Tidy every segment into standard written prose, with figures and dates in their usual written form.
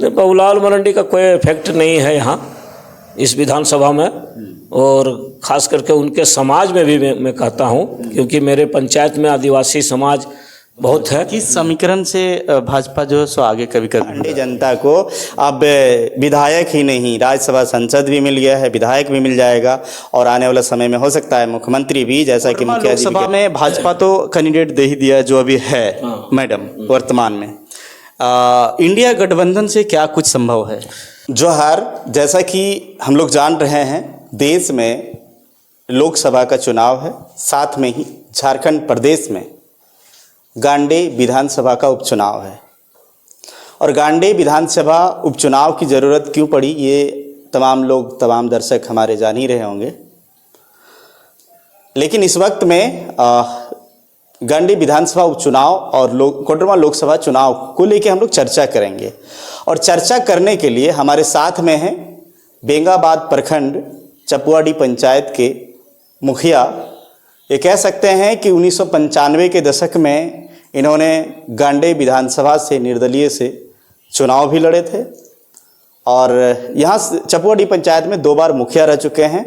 बाबूलाल मरांडी का कोई इफेक्ट नहीं है यहाँ इस विधानसभा में, और ख़ास करके उनके समाज में भी मैं कहता हूँ, क्योंकि मेरे पंचायत में आदिवासी समाज बहुत है। किस समीकरण से भाजपा जो है सो आगे कभी कभी जनता को अब विधायक ही नहीं, राज्यसभा सांसद भी मिल गया है, विधायक भी मिल जाएगा और आने वाला समय में हो सकता है मुख्यमंत्री भी, जैसा कि मुखिया जी लोकसभा में भाजपा तो कैंडिडेट दे ही दिया जो अभी है मैडम वर्तमान में। इंडिया गठबंधन से क्या कुछ संभव है? जोहार, जैसा कि हम लोग जान रहे हैं देश में लोकसभा का चुनाव है, साथ में ही झारखंड प्रदेश में गांडे विधानसभा का उपचुनाव है। और गांडे विधानसभा उपचुनाव की ज़रूरत क्यों पड़ी ये तमाम लोग, तमाम दर्शक हमारे जान ही रहे होंगे। लेकिन इस वक्त में गांडे विधानसभा उपचुनाव और कोडरमा लोकसभा चुनाव को लेकर हम लोग चर्चा करेंगे। और चर्चा करने के लिए हमारे साथ में हैं बेंगाबाद प्रखंड चपुआडी पंचायत के मुखिया। ये कह सकते हैं कि 1995 के दशक में इन्होंने गांडे विधानसभा से निर्दलीय से चुनाव भी लड़े थे और यहाँ चपुआडी पंचायत में 2 बार मुखिया रह चुके हैं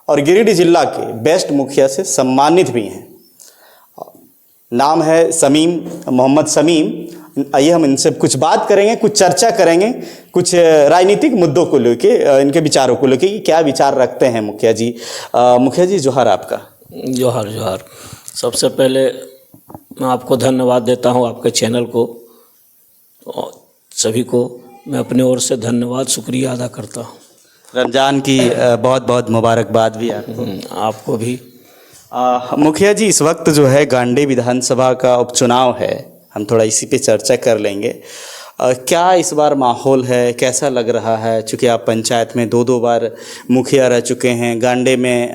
और गिरिडीह जिला के बेस्ट मुखिया से सम्मानित भी हैं। नाम है समीम, मोहम्मद समीम। आइए हम इनसे कुछ बात करेंगे, कुछ चर्चा करेंगे, कुछ राजनीतिक मुद्दों को लेके, इनके विचारों को लेके कि क्या विचार रखते हैं मुखिया जी। मुखिया जी जोहार आपका। जोहार जोहार। सबसे पहले मैं आपको धन्यवाद देता हूं, आपके चैनल को और सभी को मैं अपने ओर से धन्यवाद शुक्रिया अदा करता हूं। रमज़ान की बहुत बहुत मुबारकबाद भी आपको भी। मुखिया जी, इस वक्त जो है गांडे विधानसभा का उपचुनाव है, हम थोड़ा इसी पे चर्चा कर लेंगे। क्या इस बार माहौल है, कैसा लग रहा है? चूँकि आप पंचायत में 2 बार मुखिया रह चुके हैं, गांडे में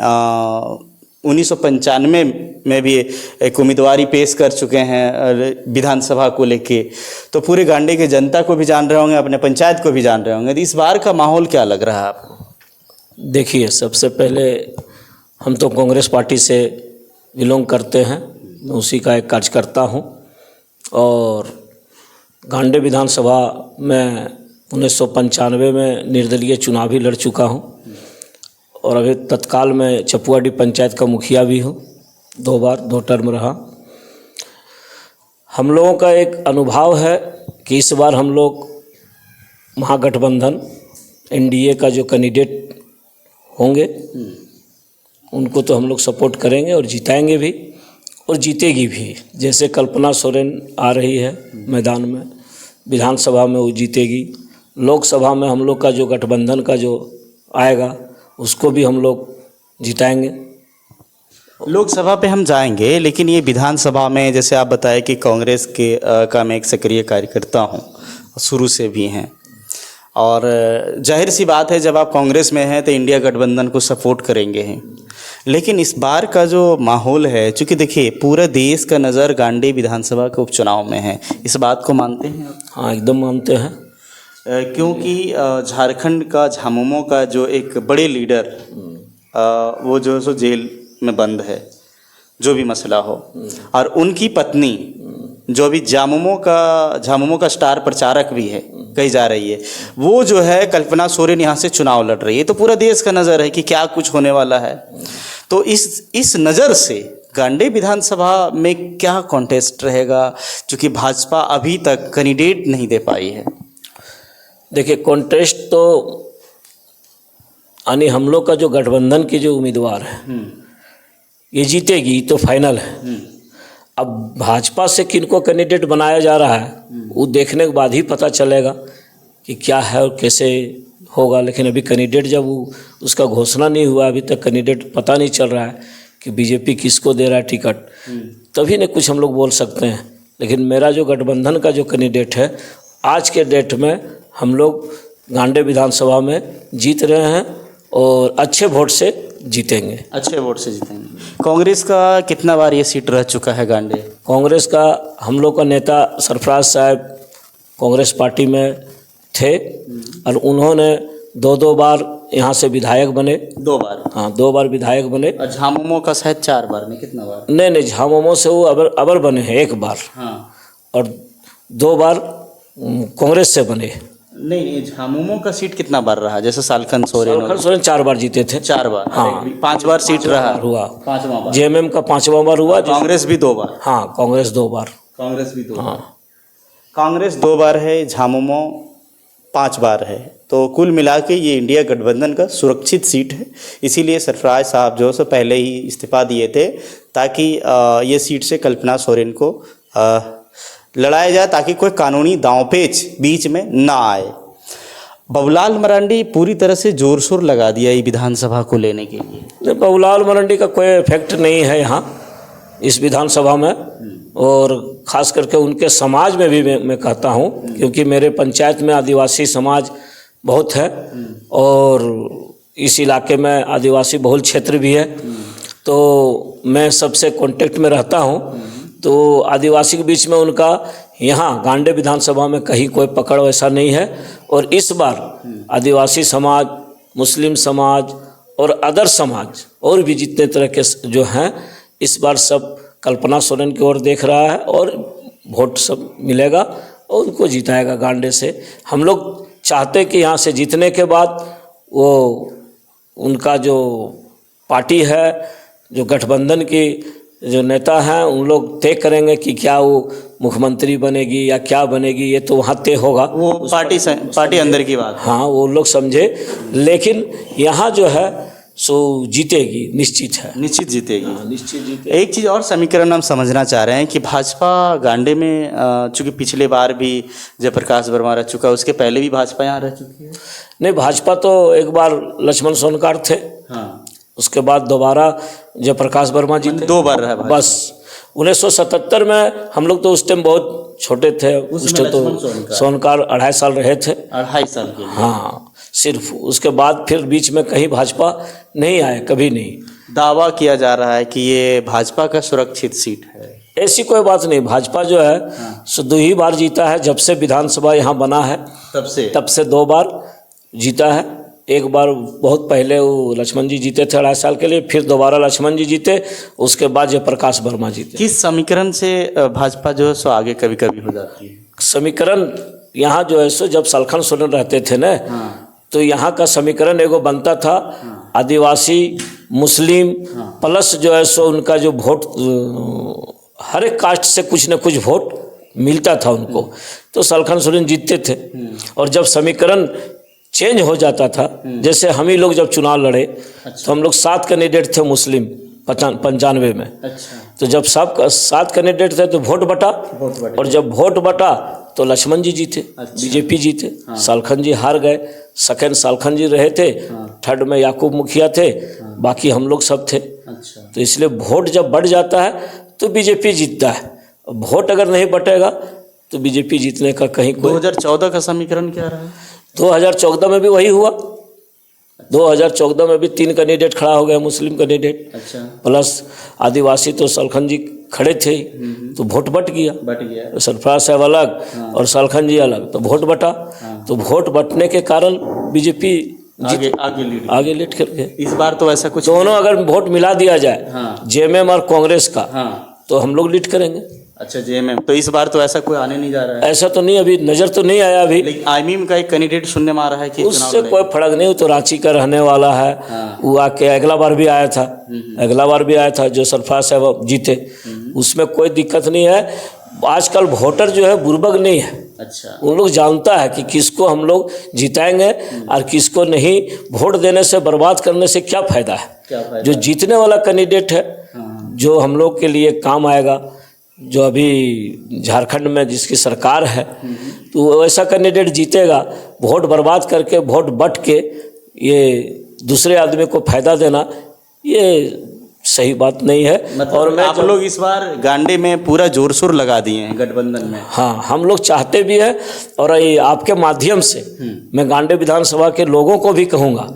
1995 में भी एक उम्मीदवारी पेश कर चुके हैं विधानसभा को लेके, तो पूरे गांडे के जनता को भी जान रहे होंगे, अपने पंचायत को भी जान रहे होंगे। तो इस बार का माहौल क्या लग रहा है आपको? देखिए, सबसे पहले हम तो कांग्रेस पार्टी से बिलोंग करते हैं, उसी का एक कार्यकर्ता हूं और गांडे विधानसभा में 1995 में निर्दलीय चुनाव भी लड़ चुका हूं और अभी तत्काल में चपुआडी पंचायत का मुखिया भी हूँ। 2 बार 2 टर्म रहा। हम लोगों का एक अनुभव है कि इस बार हम लोग महागठबंधन एनडीए का जो कैंडिडेट होंगे उनको तो हम लोग सपोर्ट करेंगे और जिताएंगे भी और जीतेगी भी। जैसे कल्पना सोरेन आ रही है मैदान में, विधानसभा में वो जीतेगी, लोकसभा में हम लोग का जो गठबंधन का जो आएगा उसको भी हम लोग जिताएंगे। लोकसभा पे हम जाएंगे, लेकिन ये विधानसभा में जैसे आप बताएं कि कांग्रेस के का मैं एक सक्रिय कार्यकर्ता हूँ, शुरू से भी हैं, और जाहिर सी बात है जब आप कांग्रेस में हैं तो इंडिया गठबंधन को सपोर्ट करेंगे हैं। लेकिन इस बार का जो माहौल है, चूँकि देखिए पूरा देश का नज़र गांडे विधानसभा के उपचुनाव में है, इस बात को मानते हैं आप? हाँ, एकदम मानते हैं। क्योंकि झारखंड का झामुमो का जो एक बड़े लीडर वो जो सो जेल में बंद है, जो भी मसला हो, और उनकी पत्नी जो अभी झामुमो का स्टार प्रचारक भी है कही जा रही है, वो जो है कल्पना सोरेन यहाँ से चुनाव लड़ रही है। तो पूरा देश का नज़र है कि क्या कुछ होने वाला है। तो इस नज़र से गांडे विधानसभा में क्या कॉन्टेस्ट रहेगा, क्योंकि भाजपा अभी तक कैंडिडेट नहीं दे पाई है? देखिए, कॉन्टेस्ट तो यानी हम लोग का जो गठबंधन की जो उम्मीदवार है ये जीतेगी तो फाइनल है। अब भाजपा से किनको कैंडिडेट बनाया जा रहा है वो देखने के बाद ही पता चलेगा कि क्या है और कैसे होगा। लेकिन अभी कैंडिडेट जब उसका घोषणा नहीं हुआ, अभी तक कैंडिडेट पता नहीं चल रहा है कि बीजेपी किसको दे रहा है टिकट, तभी न कुछ हम लोग बोल सकते हैं। लेकिन मेरा जो गठबंधन का जो कैंडिडेट है, आज के डेट में हम लोग गांडे विधानसभा में जीत रहे हैं और अच्छे वोट से जीतेंगे। अच्छे वोट से जीतेंगे। कांग्रेस का कितना बार ये सीट रह चुका है गांडे? कांग्रेस का हम लोग का नेता सरफराज साहब कांग्रेस पार्टी में थे और उन्होंने 2 बार यहाँ से विधायक बने। 2 बार? हाँ, 2 बार विधायक बने। और झामुमो का शायद 4 बार में, कितना बार? नहीं, झामुमो से वो अबर बने हैं 1 बार। हाँ। और 2 बार कांग्रेस से बने। नहीं, झामुमो का सीट कितना बार रहा? जैसे सालखन सोरेन सालखन सोरेन 4 बार जीते थे। 4 बार, हाँ। 5 बार सीट रहा हुआ। 5वां बार। जेएमएम का 5वां बार हुआ। कांग्रेस भी 2 बार। हाँ, कांग्रेस 2 बार। कांग्रेस भी 2 हाँ। बार। कांग्रेस 2 बार है, झामुमो 5 बार है। तो कुल मिला के ये इंडिया गठबंधन का सुरक्षित सीट है। इसीलिए सरफराज साहब जो सो पहले ही इस्तीफा दिए थे ताकि ये सीट से कल्पना सोरेन को लड़ाया जाए, ताकि कोई कानूनी दांवपेच बीच में ना आए। बाबूलाल मरांडी पूरी तरह से जोर शोर लगा दिया ये विधानसभा को लेने के लिए। बाबूलाल मरांडी का कोई इफेक्ट नहीं है यहाँ इस विधानसभा में, और ख़ास करके उनके समाज में भी मैं कहता हूँ, क्योंकि मेरे पंचायत में आदिवासी समाज बहुत है और इस इलाके में आदिवासी बहुल क्षेत्र भी है, तो मैं सबसे कांटेक्ट में रहता हूँ। तो आदिवासी के बीच में उनका यहाँ गांडे विधानसभा में कहीं कोई पकड़ वैसा नहीं है। और इस बार आदिवासी समाज, मुस्लिम समाज और अदर समाज और भी जितने तरह के जो हैं, इस बार सब कल्पना सोरेन की ओर देख रहा है और वोट सब मिलेगा और उनको जिताएगा गांडे से। हम लोग चाहते कि यहाँ से जीतने के बाद वो उनका जो पार्टी है, जो गठबंधन की जो नेता हैं, उन लोग तय करेंगे कि क्या वो मुख्यमंत्री बनेगी या क्या बनेगी, ये तो वहाँ तय होगा। वो पार्टी अंदर की बात। हाँ, वो लोग समझे, लेकिन यहाँ जो है सो जीतेगी, निश्चित है। निश्चित जीतेगी। हाँ, निश्चित जीतेगी। एक चीज़ और समीकरण हम समझना चाह रहे हैं कि भाजपा गांडे में चूँकि पिछले बार भी जयप्रकाश वर्मा रह चुका, उसके पहले भी भाजपा यहाँ रह चुकी है। नहीं, भाजपा तो एक बार लक्ष्मण सोनकार थे। हाँ। उसके बाद दोबारा जयप्रकाश वर्मा जीते। 2 बार रहा भाजपा। बस 1977 में हम लोग तो उस टाइम बहुत छोटे थे, उस टाइम तो सोनकार 2.5 साल रहे थे। 2.5 साल के लिए। हाँ, सिर्फ उसके बाद फिर बीच में कहीं भाजपा नहीं आए, कभी नहीं। दावा किया जा रहा है कि ये भाजपा का सुरक्षित सीट है। ऐसी कोई बात नहीं। भाजपा जो है सो 2 ही बार जीता है, जब से विधानसभा यहाँ बना है तब से 2 बार जीता है। एक बार बहुत पहले वो लक्ष्मण जी जीते थे 2.5 साल के लिए, फिर दोबारा लक्ष्मण जी जीते, उसके बाद जयप्रकाश वर्मा जीते। किस समीकरण से भाजपा जो है सो आगे कभी कभी हो जाती है? समीकरण यहाँ जो है सो जब सालखन सोरेन रहते थे ना, तो यहाँ का समीकरण एगो बनता था, आदिवासी, मुस्लिम प्लस जो है सो उनका जो वोट, हर एक कास्ट से कुछ न कुछ वोट मिलता था उनको, तो सालखन सोरेन जीतते थे। और जब समीकरण चेंज हो जाता था, जैसे हम ही लोग जब चुनाव लड़े, तो हम लोग 7 कैंडिडेट थे मुस्लिम 95 में। तो जब सब 7 कैंडिडेट थे तो वोट बटा, और जब वोट बटा तो लक्ष्मण जी जीते, बीजेपी जीते। सालखन जी हार गए, सेकंड सालखन जी रहे थे, थर्ड में याकूब मुखिया थे, बाकी हम लोग सब थे। तो इसलिए वोट जब बढ़ जाता है तो बीजेपी जीतता है, वोट अगर नहीं बटेगा तो बीजेपी जीतने का कहीं कोई। 2014 का समीकरण क्या रहा है? 2014 में भी वही हुआ। 2014 में भी 3 कैंडिडेट खड़ा हो गया, मुस्लिम कैंडिडेट प्लस आदिवासी, तो सालखन जी खड़े थे, तो वोट बट गया। सरफराज साहब अलग और सालखन जी अलग, तो वोट बटा। तो वोट बटने के कारण बीजेपी आगे लीड कर गए। इस बार तो ऐसा कुछ दोनों अगर वोट मिला दिया जाए, जेएमएम और कांग्रेस का, तो हम लोग लीड करेंगे। अच्छा, जेएमएम। तो इस बार तो ऐसा कोई आने नहीं जा रहा है? ऐसा तो नहीं, अभी नज़र तो नहीं आया अभी। लेकिन आईएमएम का एक कैंडिडेट सुनने में आ रहा है कि उससे कोई फर्क नहीं, वो तो रांची का रहने वाला है। वो आके अगला बार भी आया था, जो सरफराज साहब जीते, उसमें कोई दिक्कत नहीं है। आजकल वोटर जो है बुर्बक नहीं है। अच्छा, उन लोग जानता है कि किसको हम लोग जिताएंगे और किसको नहीं। वोट देने से, बर्बाद करने से क्या फ़ायदा है? जो जीतने वाला कैंडिडेट है, जो हम लोग के लिए काम आएगा, जो अभी झारखंड में जिसकी सरकार है, तो वैसा कैंडिडेट जीतेगा। वोट बर्बाद करके, वोट बट के ये दूसरे आदमी को फायदा देना, ये सही बात नहीं है। मतलब और मैं आप लोग इस बार गांडे में पूरा जोर शोर लगा दिए हैं गठबंधन में। हाँ, हम लोग चाहते भी हैं, और ये आपके माध्यम से मैं गांडे विधानसभा के लोगों को भी कहूँगा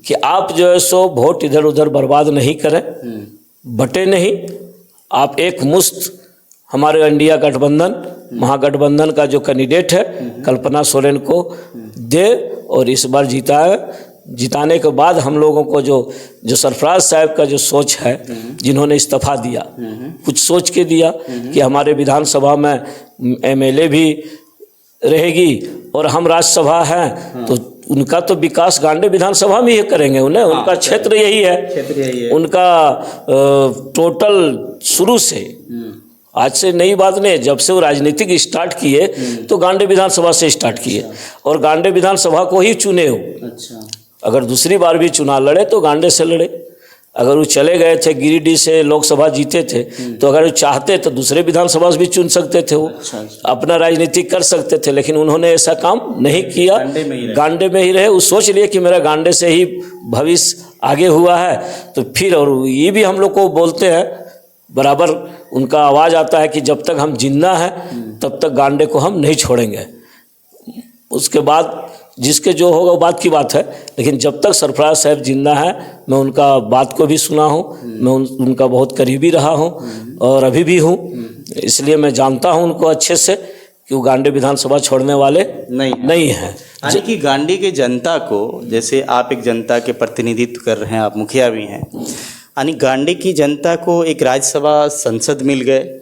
कि आप जो है सो वोट इधर उधर बर्बाद नहीं करें, बटे नहीं। आप एक मुश्त हमारे इंडिया गठबंधन, महागठबंधन का जो कैंडिडेट है कल्पना सोरेन को दे, और इस बार जिताने के बाद हम लोगों को जो सरफराज साहब का जो सोच है, जिन्होंने इस्तीफा दिया, कुछ सोच के दिया कि हमारे विधानसभा में एमएलए भी रहेगी और हम राज्यसभा हैं तो उनका तो विकास गांडे विधानसभा में ही करेंगे उन्हें, उनका क्षेत्र यही है, उनका टोटल शुरू से, आज से नई बात नहीं, जब से वो राजनीतिक स्टार्ट किए तो गांडे विधानसभा से स्टार्ट किए और गांडे विधानसभा को ही चुने हो। अच्छा, अगर दूसरी बार भी चुनाव लड़े तो गांडे से लड़े। अगर वो चले गए थे गिरिडीह से लोकसभा जीते थे तो अगर वो चाहते तो दूसरे विधानसभा से भी चुन सकते थे, वो अपना राजनीति कर सकते थे, लेकिन उन्होंने ऐसा काम नहीं किया, गांडे में ही रहे। वो सोच लिए कि मेरा गांडे से ही भविष्य आगे हुआ है, तो फिर और ये भी हम लोग को बोलते हैं बराबर, उनका आवाज़ आता है कि जब तक हम जिंदा हैं तब तक गांडे को हम नहीं छोड़ेंगे। उसके बाद जिसके जो होगा वो बात की बात है, लेकिन जब तक सरफराज साहब जिंदा है मैं उनका बात को भी सुना हूँ, मैं उनका बहुत करीबी रहा हूँ और अभी भी हूँ, इसलिए मैं जानता हूँ उनको अच्छे से कि वो गांडे विधानसभा छोड़ने वाले नहीं हैं। यानी कि गांडी की जनता को, जैसे आप एक जनता के प्रतिनिधित्व कर रहे हैं, आप मुखिया भी हैं, यानी गांडी की जनता को एक राज्यसभा संसद मिल गए।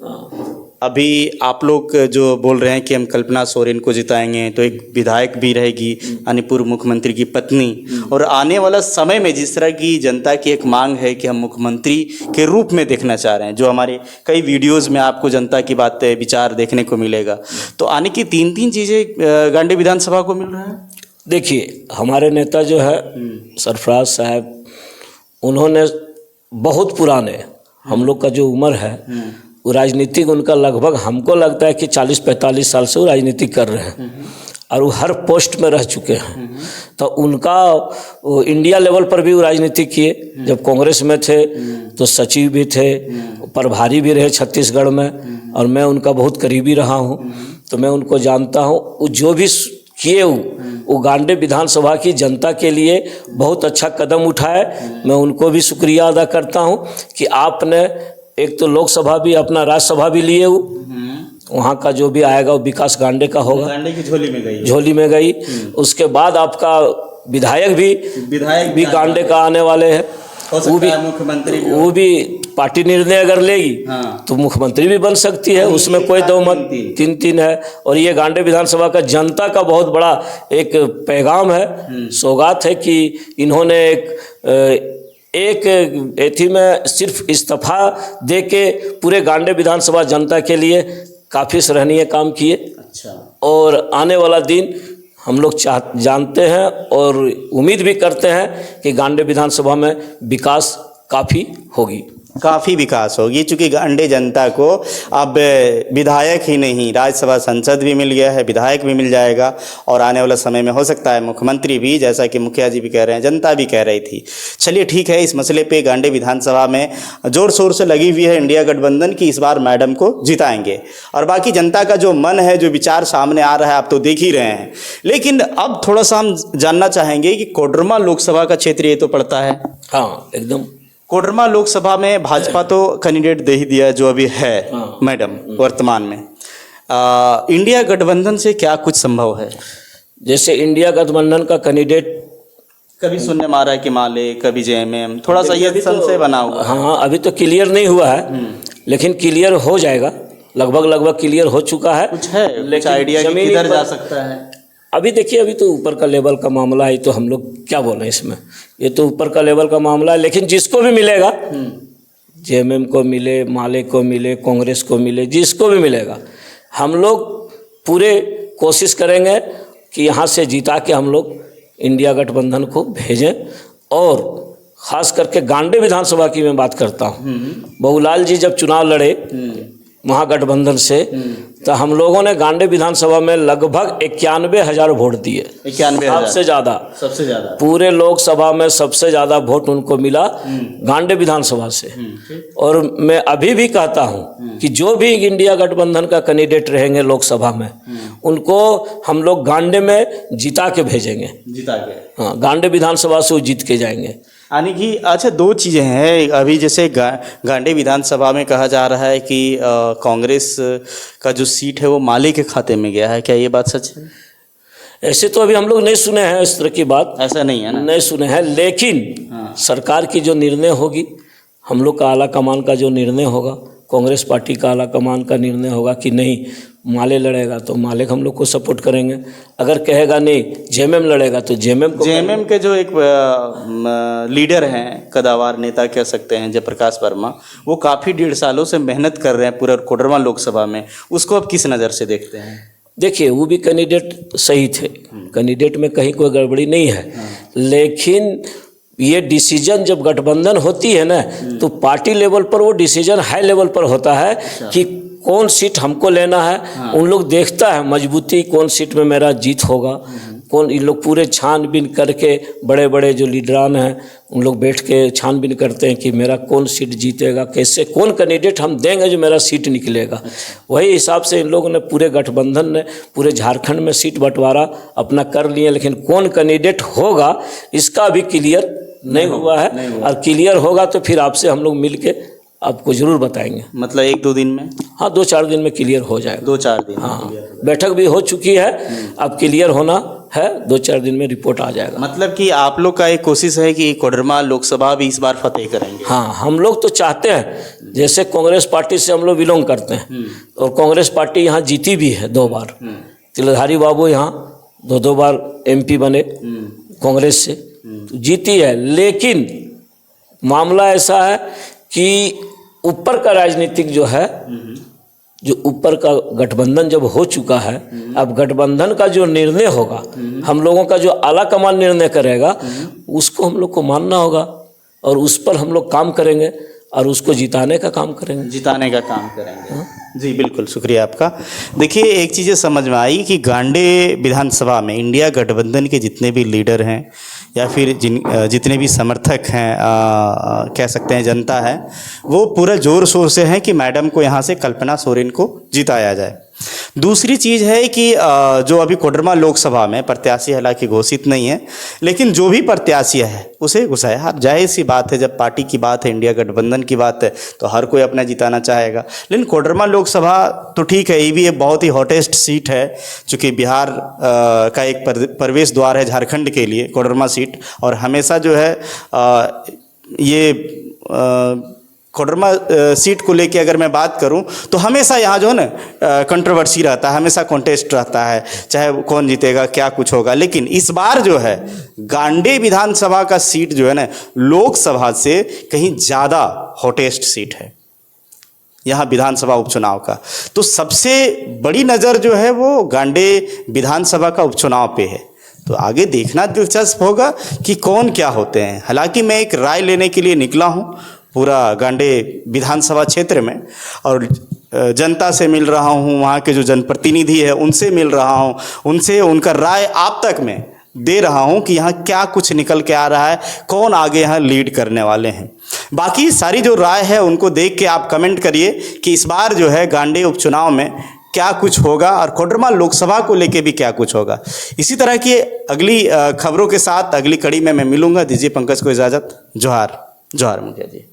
अभी आप लोग जो बोल रहे हैं कि हम कल्पना सोरेन को जिताएंगे, तो एक विधायक भी रहेगी यानी पूर्व मुख्यमंत्री की पत्नी, और आने वाला समय में जिस तरह की जनता की एक मांग है कि हम मुख्यमंत्री के रूप में देखना चाह रहे हैं, जो हमारे कई वीडियोस में आपको जनता की बातें विचार देखने को मिलेगा, तो आने की तीन चीज़ें गांडी विधानसभा को मिल रहा है। देखिए हमारे नेता जो है सरफराज साहब, उन्होंने बहुत पुराने, हम लोग का जो उम्र है वो राजनीतिक उनका लगभग, हमको लगता है कि 40-45 साल से वो राजनीति कर रहे हैं और वो हर पोस्ट में रह चुके हैं। तो उनका इंडिया लेवल पर भी वो राजनीति किए, जब कांग्रेस में थे तो सचिव भी थे, प्रभारी भी रहे छत्तीसगढ़ में, और मैं उनका बहुत करीबी रहा हूँ, तो मैं उनको जानता हूँ। वो जो भी किए वो गांडे विधानसभा की जनता के लिए बहुत अच्छा कदम उठाए, मैं उनको भी शुक्रिया अदा करता हूँ कि आपने एक तो लोकसभा भी, अपना राज्यसभा भी लिए, वहाँ का जो भी आएगा वो विकास गांडे का होगा, गांडे की झोली में गई। उसके बाद आपका विधायक भी गांडे का आने वाले हैं, वो भी पार्टी निर्णय अगर लेगी तो मुख्यमंत्री भी बन सकती है, उसमें कोई दो मत, 3 है। और ये गांडे विधानसभा का जनता का बहुत बड़ा एक पैगाम है, सौगात है कि इन्होंने एक एथी में सिर्फ इस्तीफा दे के पूरे गांडे विधानसभा जनता के लिए काफ़ी सराहनीय काम किए। अच्छा। और आने वाला दिन हम लोग जानते हैं और उम्मीद भी करते हैं कि गांडे विधानसभा में विकास काफ़ी होगी, काफ़ी विकास होगी, चूँकि गांडे जनता को अब विधायक ही नहीं, राज्यसभा सांसद भी मिल गया है, विधायक भी मिल जाएगा, और आने वाला समय में हो सकता है मुख्यमंत्री भी, जैसा कि मुखिया जी भी कह रहे हैं, जनता भी कह रही थी। चलिए ठीक है, इस मसले पे गांडे विधानसभा में जोर शोर से लगी हुई है इंडिया गठबंधन की, इस बार मैडम को जिताएंगे, और बाकी जनता का जो मन है, जो विचार सामने आ रहा है, आप तो देख ही रहे हैं। लेकिन अब थोड़ा सा हम जानना चाहेंगे कि कोडरमा लोकसभा का क्षेत्र ये तो पड़ता है। हाँ, एकदम। कोडरमा लोकसभा में भाजपा तो कैंडिडेट दे ही दिया जो अभी है मैडम वर्तमान में, इंडिया गठबंधन से क्या कुछ संभव है? जैसे इंडिया गठबंधन का कैंडिडेट कभी सुनने में आ रहा है कि माले, कभी जेएमएम, थोड़ा सा ये संशय बना हुआ। हाँ, अभी तो क्लियर नहीं हुआ है, लेकिन क्लियर हो जाएगा, लगभग क्लियर हो चुका है। कुछ है लेकिन आइडिया किधर जा सकता है? अभी देखिए, अभी तो ऊपर का लेवल का मामला है, तो हम लोग क्या बोलें इसमें, ये तो ऊपर का लेवल का मामला है। लेकिन जिसको भी मिलेगा, जेएमएम को मिले, माले को मिले, कांग्रेस को मिले, जिसको भी मिलेगा, हम लोग पूरे कोशिश करेंगे कि यहाँ से जिता के हम लोग इंडिया गठबंधन को भेजें। और ख़ास करके गांडे विधानसभा की मैं बात करता हूँ, बहुलाल जी जब चुनाव लड़े महागठबंधन से, तो हम लोगों ने गांडे विधानसभा में लगभग 91,000 वोट दिए। 91,000 सबसे ज़्यादा पूरे लोकसभा में सबसे ज़्यादा वोट उनको मिला गांडे विधानसभा से। और मैं अभी भी कहता हूँ कि जो भी इंडिया गठबंधन का कैंडिडेट रहेंगे लोकसभा में, उनको हम लोग गांडे में जिता के भेजेंगे, हाँ, गांडे विधानसभा से वो जीत के जाएंगे। यानी कि अच्छा, 2 चीज़ें हैं अभी, जैसे गांडे विधानसभा में कहा जा रहा है कि कांग्रेस का जो सीट है वो माले के खाते में गया है, क्या ये बात सच है? ऐसे तो अभी हम लोग नहीं सुने हैं, इस तरह की बात ऐसा नहीं है ना, नहीं सुने हैं। लेकिन सरकार की जो निर्णय होगी, हम लोग का आला कमान का जो निर्णय होगा, कांग्रेस पार्टी का आला कमान का निर्णय होगा कि नहीं माले लड़ेगा तो माले हम लोग को सपोर्ट करेंगे, अगर कहेगा नहीं जेएमएम लड़ेगा तो जेएमएम को। जेएमएम के जो एक लीडर हैं, कदावर नेता कह सकते हैं, जयप्रकाश वर्मा, वो काफ़ी 1.5 सालों से मेहनत कर रहे हैं पूरे कोडरमा लोकसभा में, उसको आप किस नज़र से देखते हैं? देखिए वो भी कैंडिडेट सही थे, कैंडिडेट में कहीं कोई गड़बड़ी नहीं है, लेकिन ये डिसीजन जब गठबंधन होती है ना तो पार्टी लेवल पर वो डिसीजन हाई लेवल पर होता है कि कौन सीट हमको लेना है। उन लोग देखता है मजबूती, कौन सीट में मेरा जीत होगा, कौन, इन लोग पूरे छानबीन करके, बड़े बड़े जो लीडरान हैं उन लोग बैठ के छानबीन करते हैं कि मेरा कौन सीट जीतेगा, कैसे कौन कैंडिडेट हम देंगे जो मेरा सीट निकलेगा। वही हिसाब से इन लोगों ने, पूरे गठबंधन ने पूरे झारखंड में सीट बंटवारा अपना कर लिए, लेकिन कौन कैंडिडेट होगा इसका अभी क्लियर नहीं हुआ है, और क्लियर होगा तो फिर आपसे हम लोग मिल के आपको जरूर बताएंगे। मतलब 1-2 दिन में? हाँ 2-4 दिन में क्लियर हो जाएगा। 2-4 दिन? हाँ, बैठक भी हो चुकी है, अब क्लियर होना है, 2-4 दिन में रिपोर्ट आ जाएगा। मतलब कि आप लोग का एक कोशिश है कि कोडरमा लोकसभा भी इस बार फतेह करेंगे? हाँ, हम लोग तो चाहते हैं, जैसे कांग्रेस पार्टी से हम लोग बिलोंग करते हैं और कांग्रेस पार्टी यहाँ जीती भी है 2 बार। तिलधारी बाबू यहाँ 2-2 बार MP बने कांग्रेस से, तो जीती है, लेकिन मामला ऐसा है कि ऊपर का राजनीतिक जो है, जो ऊपर का गठबंधन जब हो चुका है, अब गठबंधन का जो निर्णय होगा, हम लोगों का जो आला कमान निर्णय करेगा उसको हम लोग को मानना होगा और उस पर हम लोग काम करेंगे और उसको जिताने का काम करेंगे। जिताने का काम करेंगे। जी बिल्कुल, शुक्रिया आपका। देखिए एक चीज़ समझ में आई कि गांडे विधानसभा में इंडिया गठबंधन के जितने भी लीडर हैं या फिर जितने भी समर्थक हैं, कह सकते हैं जनता है, वो पूरा जोर शोर से है कि मैडम को यहाँ से कल्पना सोरेन को जिताया जाए। दूसरी चीज़ है कि जो अभी कोडरमा लोकसभा में प्रत्याशी हालांकि घोषित नहीं है, लेकिन जो भी प्रत्याशी है उसे घुसाया। अब जाहिर सी बात है, जब पार्टी की बात है, इंडिया गठबंधन की बात है, तो हर कोई अपना जिताना चाहेगा। लेकिन कोडरमा लोकसभा तो ठीक है, ये भी एक बहुत ही हॉटेस्ट सीट है, चूँकि बिहार का एक प्रवेश द्वार है झारखंड के लिए कोडरमा सीट, और हमेशा जो है ये कोडरमा सीट को लेके अगर मैं बात करूं तो हमेशा यहाँ जो है ना कंट्रोवर्सी रहता है, हमेशा कॉन्टेस्ट रहता है, चाहे कौन जीतेगा क्या कुछ होगा। लेकिन इस बार जो है गांडे विधानसभा का सीट जो है ना लोकसभा से कहीं ज़्यादा हॉटेस्ट सीट है यहाँ विधानसभा उपचुनाव का। तो सबसे बड़ी नज़र जो है वो गांडे विधानसभा का उपचुनाव पे है। तो आगे देखना दिलचस्प होगा कि कौन क्या होते हैं। हालांकि मैं एक राय लेने के लिए निकला हूँ पूरा गांडे विधानसभा क्षेत्र में, और जनता से मिल रहा हूँ, वहाँ के जो जनप्रतिनिधि है उनसे मिल रहा हूँ, उनसे उनका राय आप तक में दे रहा हूँ कि यहाँ क्या कुछ निकल के आ रहा है, कौन आगे यहाँ लीड करने वाले हैं। बाकी सारी जो राय है उनको देख के आप कमेंट करिए कि इस बार जो है गांडे उपचुनाव में क्या कुछ होगा और कोडरमा लोकसभा को लेके भी क्या कुछ होगा। इसी तरह की अगली खबरों के साथ अगली कड़ी में मैं मिलूंगा। दीजिए पंकज को इजाज़त। जोहार। जोहार मुखिया जी।